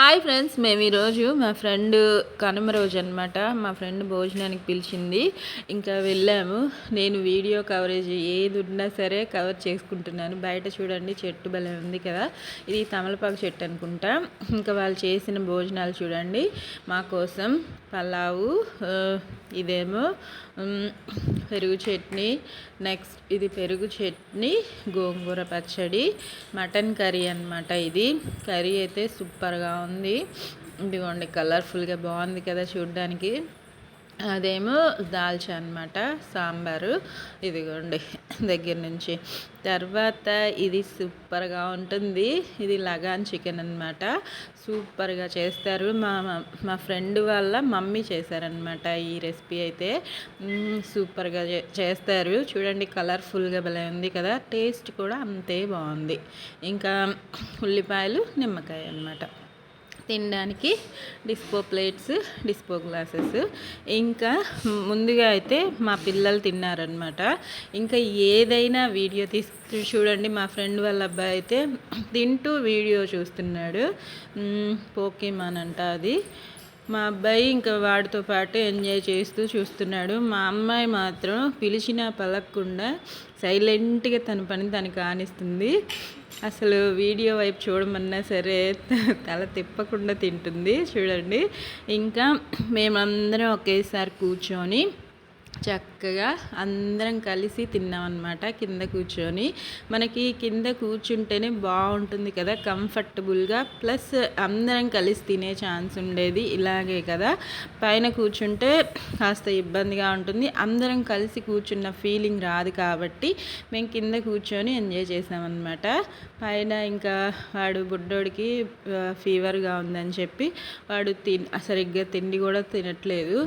Hi friends, మేము ఈరోజు మా ఫ్రెండ్ కనుమ రోజు అనమాట. మా ఫ్రెండ్ భోజనానికి పిలిచింది, ఇంకా వెళ్ళాము. నేను వీడియో కవరేజ్ ఏది ఉన్నా సరే కవర్ చేసుకుంటున్నాను. బయట చూడండి, చెట్టు భలే ఉంది కదా, ఇది తమలపాకు చెట్టు అనుకుంటా. ఇంకా వాళ్ళు చేసిన భోజనాలు చూడండి. మా కోసం పలావు, ఇదేమో పెరుగు చట్నీ, నెక్స్ట్ ఇది పెరుగు చట్నీ, గోంగూర పచ్చడి, మటన్ కర్రీ అనమాట. ఇది కర్రీ అయితే సూపర్గా ఉంది. ఇదిగోండి, కలర్ఫుల్గా బాగుంది కదా చూడ్డానికి. అదేమో దాల్చా అనమాట, సాంబారు. ఇదిగోండి దగ్గర నుంచి. తర్వాత ఇది సూపర్గా ఉంటుంది, ఇది లగాన్ చికెన్ అనమాట. సూపర్గా చేస్తారు. మా ఫ్రెండ్ వాళ్ళ మమ్మీ చేశారనమాట ఈ రెసిపీ అయితే. సూపర్గా చేస్తారు చూడండి, కలర్ఫుల్గా భలే ఉంది కదా, టేస్ట్ కూడా అంతే బాగుంది. ఇంకా ఉల్లిపాయలు, నిమ్మకాయ అనమాట. తినడానికి డిస్పో ప్లేట్స్, డిస్పో గ్లాసెస్. ఇంకా ముందుగా అయితే మా పిల్లలు తిన్నారనమాట. ఇంకా ఏదైనా వీడియో చూడండి, మా ఫ్రెండ్ వాళ్ళ అబ్బాయి అయితే తింటూ వీడియో చూస్తున్నాడు. పోకీమాన్ అంట అది. మా అబ్బాయి ఇంకా వాడితో పాటు ఎంజాయ్ చేస్తూ చూస్తున్నాడు. మా అమ్మాయి మాత్రం పిలిచినా పలకకుండా సైలెంట్గా తన పని తను కానిస్తుంది. అసలు వీడియో వైపు చూడమన్నా సరే తల తిప్పకుండా తింటుంది చూడండి. ఇంకా మేమందరం ఒకేసారి కూర్చొని చక్కగా అందరం కలిసి తిన్నామన్నమాట. కింద కూర్చొని, మనకి కింద కూర్చుంటేనే బాగుంటుంది కదా, కంఫర్టబుల్గా, ప్లస్ అందరం కలిసి తినే ఛాన్స్ ఉండేది. ఇలాగే కదా, పైన కూర్చుంటే కాస్త ఇబ్బందిగా ఉంటుంది, అందరం కలిసి కూర్చున్న ఫీలింగ్ రాదు. కాబట్టి మేము కింద కూర్చొని ఎంజాయ్ చేసామన్నమాట. పైన ఇంకా వాడు బుడ్డోడికి ఫీవర్గా ఉందని చెప్పి వాడు సరిగ్గా తిండి కూడా తినట్లేదు.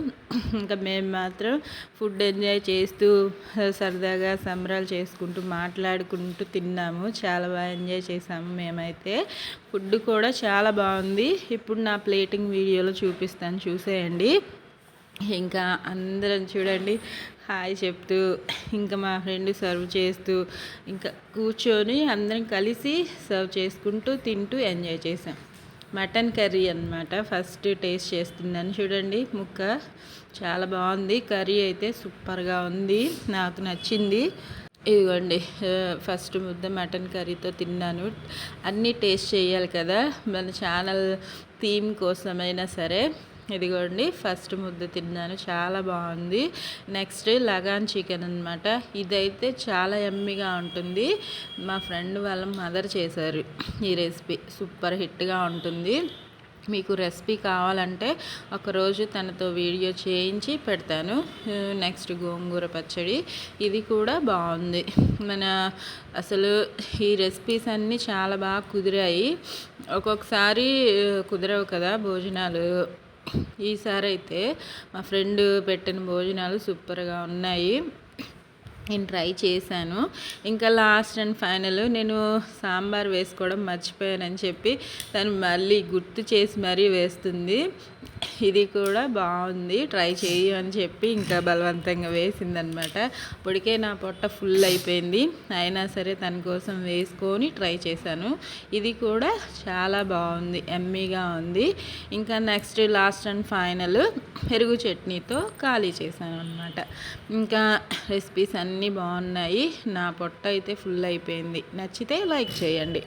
ఇంకా మేము మాత్రం ఫుడ్ ఎంజాయ్ చేస్తూ సరదాగా సంబరాలు చేసుకుంటూ మాట్లాడుకుంటూ తిన్నాము. చాలా బాగా ఎంజాయ్ చేసాము మేమైతే. ఫుడ్ కూడా చాలా బాగుంది. ఇప్పుడు నా ప్లేటింగ్ వీడియోలో చూపిస్తాను, చూసేయండి. ఇంకా అందరం చూడండి హాయ్ చెప్తూ, ఇంకా మా ఫ్రెండ్ సర్వ్ చేస్తూ, ఇంకా కూర్చొని అందరం కలిసి సర్వ్ చేసుకుంటూ తింటూ ఎంజాయ్ చేసాం. మటన్ కర్రీ అనమాట. ఫస్ట్ టేస్ట్ చేస్తున్నాను చూడండి. ముక్క చాలా బాగుంది, కర్రీ అయితే సూపర్గా ఉంది, నాకు నచ్చింది. ఇదిగోండి, ఫస్ట్ ముద్ద మటన్ కర్రీతో తిన్నాను. అన్నీ టేస్ట్ చేయాలి కదా మన ఛానల్ థీమ్ కోసమైనా సరే. ఇదిగోండి, ఫస్ట్ ముద్ద తిన్నాను, చాలా బాగుంది. నెక్స్ట్ లగాన్ చికెన్ అనమాట. ఇదైతే చాలా యమ్మీగా ఉంటుంది. మా ఫ్రెండ్ వాళ్ళ మదర్ చేశారు ఈ రెసిపీ, సూపర్ హిట్గా ఉంటుంది. మీకు రెసిపీ కావాలంటే ఒకరోజు తనతో వీడియో చేయించి పెడతాను. నెక్స్ట్ గోంగూర పచ్చడి, ఇది కూడా బాగుంది. అసలు ఈ రెసిపీస్ అన్నీ చాలా బాగా కుదిరాయి. ఒక్కొక్కసారి కుదరవు కదా భోజనాలు. ఈసారి అయితే మా ఫ్రెండ్ పెట్టిన భోజనాలు సూపర్గా ఉన్నాయి, నేను ట్రై చేశాను. ఇంకా లాస్ట్ అండ్ ఫైనల్, నేను సాంబార్ వేసుకోవడం మర్చిపోయానని చెప్పి తను మళ్ళీ గుర్తు చేసి మరీ వేస్తుంది. ఇది కూడా బాగుంది, ట్రై చేయి అని చెప్పి ఇంకా బలవంతంగా వేసిందనమాట. ఇప్పటికే నా పొట్ట ఫుల్ అయిపోయింది, అయినా సరే తన కోసం వేసుకొని ట్రై చేశాను. ఇది కూడా చాలా బాగుంది, యమ్మీగా ఉంది. ఇంకా నెక్స్ట్ లాస్ట్ అండ్ ఫైనల్ పెరుగు చట్నీతో ఖాళీ చేశాను అనమాట. ఇంకా రెసిపీస్ అన్నీ బాగున్నాయి, నా పొట్ట అయితే ఫుల్ అయిపోయింది. నచ్చితే లైక్ చేయండి.